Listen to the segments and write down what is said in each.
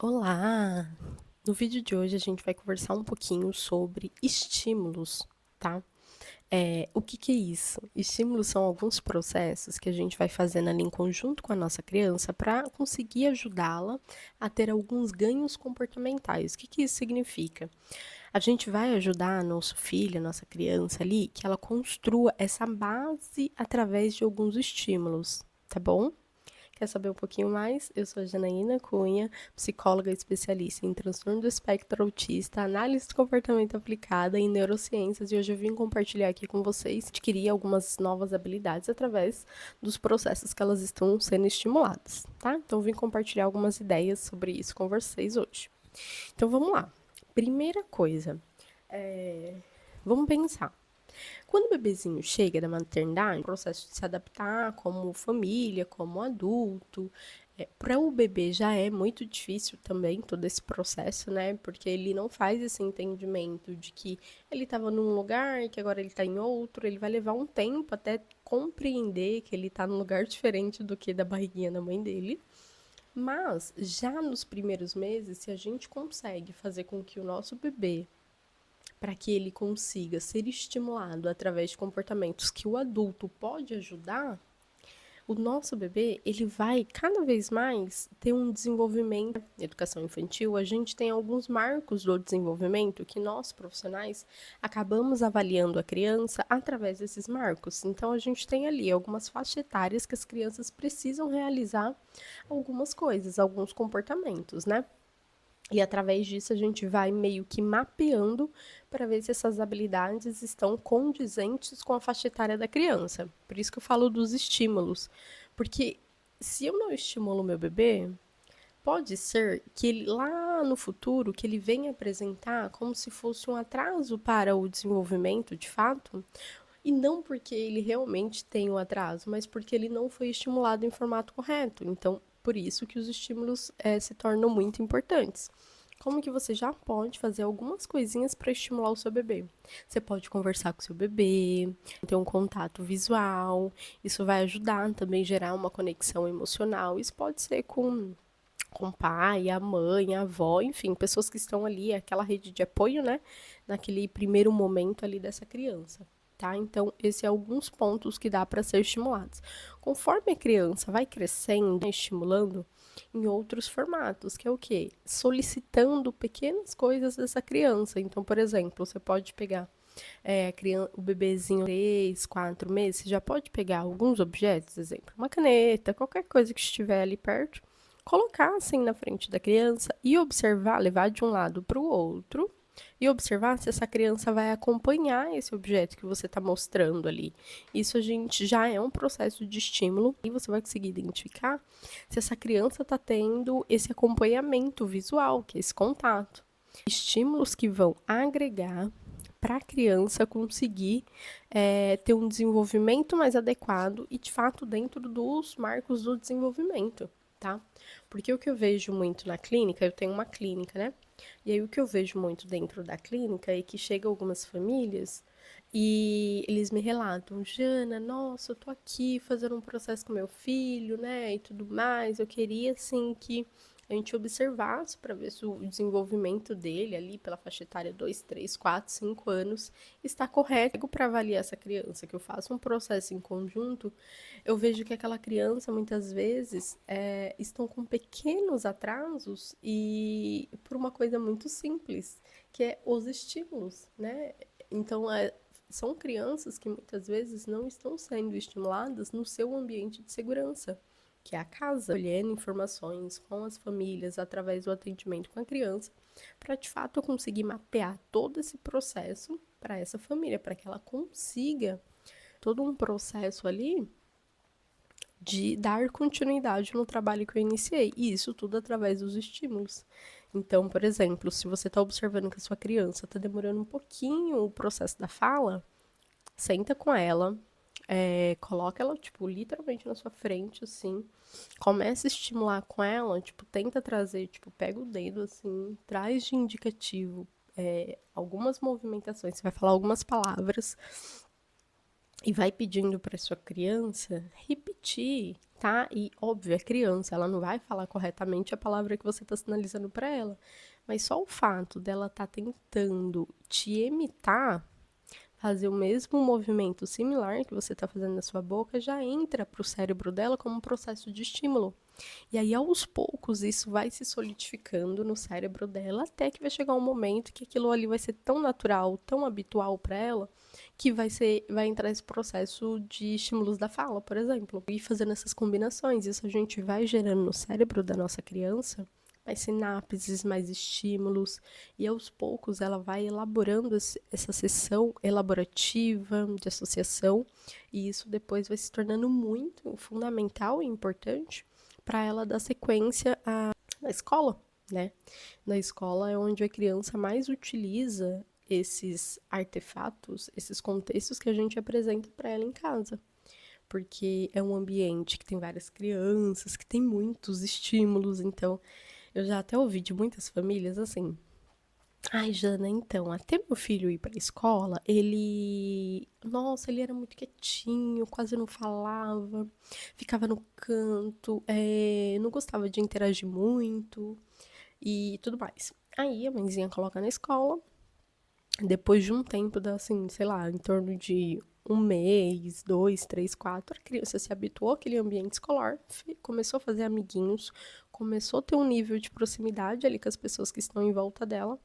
Olá! No vídeo de hoje a gente vai conversar um pouquinho sobre estímulos, tá? O que é isso? Estímulos são alguns processos que a gente vai fazendo ali em conjunto com a nossa criança para conseguir ajudá-la a ter alguns ganhos comportamentais. O que isso significa? A gente vai ajudar nosso filho, a nossa criança ali, que ela construa essa base através de alguns estímulos, tá bom? Quer saber um pouquinho mais? Eu sou a Janaína Cunha, psicóloga especialista em transtorno do espectro autista, análise de comportamento aplicada em neurociências, e hoje eu vim compartilhar aqui com vocês adquirir algumas novas habilidades através dos processos que elas estão sendo estimuladas, tá? Então eu vim compartilhar algumas ideias sobre isso com vocês hoje. Então vamos lá. Primeira coisa, vamos pensar. Quando o bebezinho chega da maternidade, o processo de se adaptar como família, como adulto, para o bebê já é muito difícil também todo esse processo, né? Porque ele não faz esse entendimento de que ele estava num lugar, que agora ele está em outro, ele vai levar um tempo até compreender que ele está num lugar diferente do que da barriguinha da mãe dele. Mas já nos primeiros meses, se a gente consegue fazer com que o nosso bebê, para que ele consiga ser estimulado através de comportamentos que o adulto pode ajudar, o nosso bebê, ele vai cada vez mais ter um desenvolvimento. Na educação infantil, a gente tem alguns marcos do desenvolvimento que nós, profissionais, acabamos avaliando a criança através desses marcos. Então, a gente tem ali algumas faixas etárias que as crianças precisam realizar algumas coisas, alguns comportamentos, né? E através disso a gente vai meio que mapeando para ver se essas habilidades estão condizentes com a faixa etária da criança. Por isso que eu falo dos estímulos. Porque se eu não estimulo meu bebê, pode ser que ele lá no futuro que ele venha apresentar como se fosse um atraso para o desenvolvimento de fato, e não porque ele realmente tem um atraso, mas porque ele não foi estimulado em formato correto. Então, por isso que os estímulos se tornam muito importantes. Como que você já pode fazer algumas coisinhas para estimular o seu bebê? Você pode conversar com o seu bebê, ter um contato visual, isso vai ajudar também a gerar uma conexão emocional. Isso pode ser com o pai, a mãe, a avó, enfim, pessoas que estão ali, aquela rede de apoio, né, naquele primeiro momento ali dessa criança. Tá? Então, esse é alguns pontos que dá para ser estimulados. Conforme a criança vai crescendo, estimulando em outros formatos, que é o quê? Solicitando pequenas coisas dessa criança. Então, por exemplo, você pode pegar o bebezinho 3, 4 meses, você já pode pegar alguns objetos, exemplo, uma caneta, qualquer coisa que estiver ali perto, colocar assim na frente da criança e observar, levar de um lado para o outro e observar se essa criança vai acompanhar esse objeto que você está mostrando ali. Isso a gente já é um processo de estímulo e você vai conseguir identificar se essa criança está tendo esse acompanhamento visual, que é esse contato. Estímulos que vão agregar para a criança conseguir ter um desenvolvimento mais adequado e, de fato, dentro dos marcos do desenvolvimento, tá? Porque o que eu vejo muito na clínica, eu tenho uma clínica, né? E aí o que eu vejo muito dentro da clínica é que chegam algumas famílias e eles me relatam, Jana, nossa, eu tô aqui fazendo um processo com meu filho, né, e tudo mais, eu queria, assim, que a gente observasse para ver se o desenvolvimento dele ali pela faixa etária 2, 3, 4, 5 anos está correto para avaliar essa criança, que eu faço um processo em conjunto, eu vejo que aquela criança muitas vezes estão com pequenos atrasos e por uma coisa muito simples, que é os estímulos, né? Então, são crianças que muitas vezes não estão sendo estimuladas no seu ambiente de segurança, que é a casa, colhendo informações com as famílias através do atendimento com a criança, para de fato eu conseguir mapear todo esse processo para essa família, para que ela consiga todo um processo ali de dar continuidade no trabalho que eu iniciei, e isso tudo através dos estímulos. Então, por exemplo, se você está observando que a sua criança está demorando um pouquinho o processo da fala, senta com ela, coloca ela, tipo, literalmente na sua frente, assim, começa a estimular com ela, tipo, tenta trazer, tipo, pega o dedo, assim, traz de indicativo algumas movimentações, você vai falar algumas palavras, e vai pedindo para sua criança repetir, tá? E óbvio, é criança, ela não vai falar corretamente a palavra que você está sinalizando para ela, mas só o fato dela estar tentando te imitar, fazer o mesmo movimento similar que você está fazendo na sua boca, já entra para o cérebro dela como um processo de estímulo. E aí, aos poucos, isso vai se solidificando no cérebro dela, até que vai chegar um momento que aquilo ali vai ser tão natural, tão habitual para ela, que vai entrar esse processo de estímulos da fala, por exemplo. E fazendo essas combinações, isso a gente vai gerando no cérebro da nossa criança mais sinapses, mais estímulos, e aos poucos ela vai elaborando essa sessão elaborativa de associação, e isso depois vai se tornando muito fundamental e importante para ela dar sequência na escola, né? Na escola é onde a criança mais utiliza esses artefatos, esses contextos que a gente apresenta para ela em casa. Porque é um ambiente que tem várias crianças, que tem muitos estímulos, então eu já até ouvi de muitas famílias assim: ai, Jana, então, até meu filho ir pra escola, nossa, ele era muito quietinho, quase não falava, ficava no canto, não gostava de interagir muito e tudo mais. Aí a mãezinha coloca na escola, depois de um tempo, assim, sei lá, em torno de um mês, dois, três, quatro, a criança se habituou àquele ambiente escolar, começou a fazer amiguinhos, começou a ter um nível de proximidade ali com as pessoas que estão em volta dela.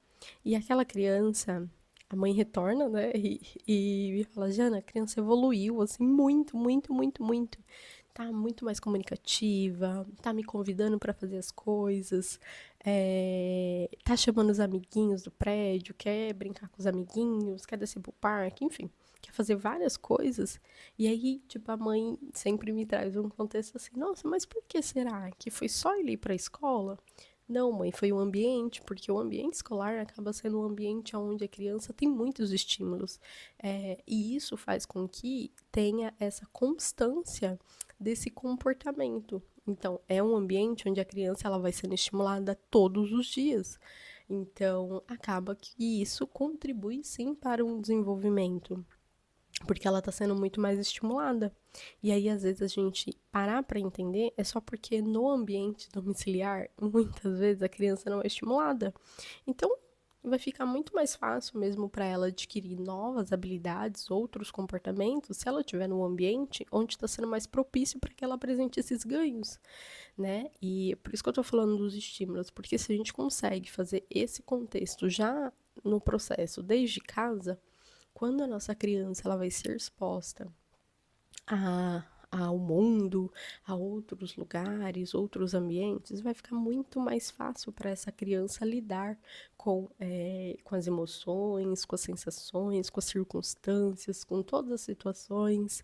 E aquela criança, a mãe retorna, né? E fala: Jana, a criança evoluiu, assim, muito, muito, muito, muito. Tá muito mais comunicativa, tá me convidando para fazer as coisas, tá chamando os amiguinhos do prédio, quer brincar com os amiguinhos, quer descer pro parque, enfim, quer fazer várias coisas. E aí, tipo, a mãe sempre me traz um contexto assim: nossa, mas por que será que foi só ele ir pra escola? Não, mãe, foi o ambiente, porque o ambiente escolar acaba sendo um ambiente onde a criança tem muitos estímulos. E isso faz com que tenha essa constância desse comportamento. Então, é um ambiente onde a criança ela vai sendo estimulada todos os dias. Então, acaba que isso contribui sim para um desenvolvimento, porque ela está sendo muito mais estimulada. E aí, às vezes, a gente parar para entender é só porque no ambiente domiciliar, muitas vezes a criança não é estimulada. Então, vai ficar muito mais fácil mesmo para ela adquirir novas habilidades, outros comportamentos, se ela estiver num ambiente onde está sendo mais propício para que ela apresente esses ganhos, né? E por isso que eu estou falando dos estímulos, porque se a gente consegue fazer esse contexto já no processo desde casa, quando a nossa criança ela vai ser exposta ao mundo, a outros lugares, outros ambientes, vai ficar muito mais fácil para essa criança lidar com as emoções, com as sensações, com as circunstâncias, com todas as situações.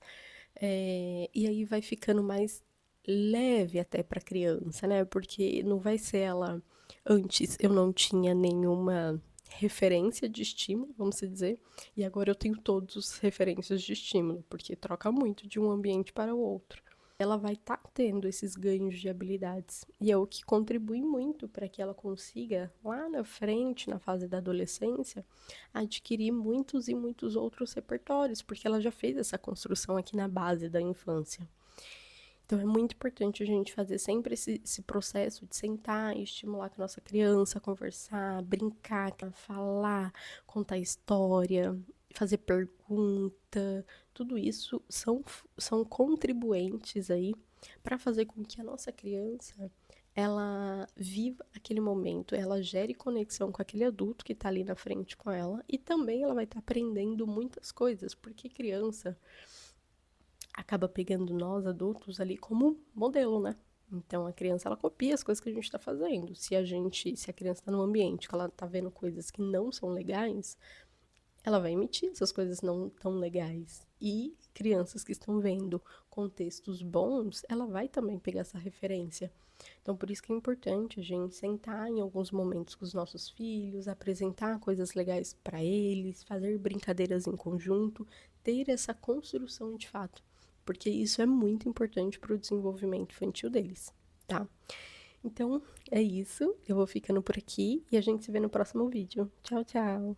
E aí vai ficando mais leve até para a criança, né? Porque não vai ser ela. Antes eu não tinha nenhuma referência de estímulo, vamos dizer, e agora eu tenho todas as referências de estímulo, porque troca muito de um ambiente para o outro. Ela vai estar tendo esses ganhos de habilidades, e é o que contribui muito para que ela consiga, lá na frente, na fase da adolescência, adquirir muitos e muitos outros repertórios, porque ela já fez essa construção aqui na base da infância. Então é muito importante a gente fazer sempre esse processo de sentar e estimular com a nossa criança, conversar, brincar, falar, contar história, fazer pergunta. Tudo isso são contribuintes aí para fazer com que a nossa criança ela viva aquele momento, ela gere conexão com aquele adulto que está ali na frente com ela e também ela vai estar aprendendo muitas coisas, porque criança acaba pegando nós adultos ali como modelo, né? Então a criança ela copia as coisas que a gente está fazendo. Se a criança está num ambiente que ela está vendo coisas que não são legais, ela vai emitir essas coisas não tão legais. E crianças que estão vendo contextos bons, ela vai também pegar essa referência. Então, por isso que é importante a gente sentar em alguns momentos com os nossos filhos, apresentar coisas legais para eles, fazer brincadeiras em conjunto, ter essa construção de fato, porque isso é muito importante para o desenvolvimento infantil deles, tá? Então, é isso. Eu vou ficando por aqui e a gente se vê no próximo vídeo. Tchau, tchau!